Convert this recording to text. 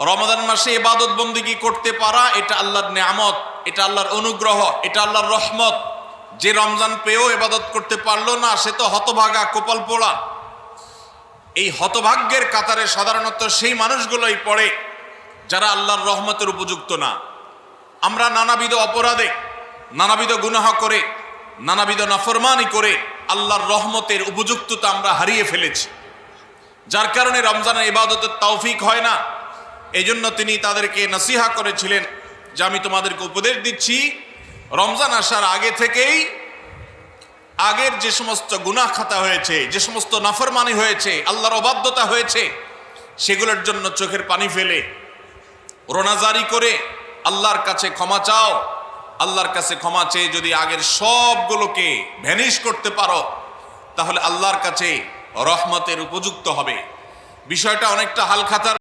রমাদান মাসে ইবাদত বন্দেগী করতে পারা এটা আল্লাহর নেয়ামত, এটা আল্লাহর অনুগ্রহ, এটা আল্লাহর রহমত। যে রমজান পেয়েও ইবাদত করতে পারলো না সে তো হতভাগা, কপাল পোড়া। এই হতভাগ্যের কাতারে সাধারণত সেই মানুষগুলোই পড়ে যারা আল্লাহর রহমতের উপযুক্ত না। আমরা নানাবিধ অপরাধে, নানাবিধ গুনাহ করে, নানাবিধ নাফরমানি করে আল্লাহর রহমতের উপযুক্ততা আমরা হারিয়ে ফেলেছি, যার কারণে রমজানের ইবাদতের তৌফিক হয় না। এই জন্য তিনি তাদেরকে নসিহা করেছিলেন যে আমি তোমাদেরকে উপদেশ দিচ্ছি, রমজান আসার আগে থেকেই আগের যে সমস্ত গুনাহ খাতা হয়েছে, যে সমস্ত নাফরমানি হয়েছে, আল্লাহর অবাধ্যতা হয়েছে, সেগুলোর জন্য চোখের পানি ফেলে রোনাজারি করে আল্লাহর কাছে ক্ষমা চাও। আল্লাহর কাছে ক্ষমা চেয়ে যদি আগের সবগুলোকে ভ্যানিশ করতে পারো তাহলে আল্লাহর কাছে রহমতের উপযুক্ত হবে। বিষয়টা অনেকটা হালখাতার।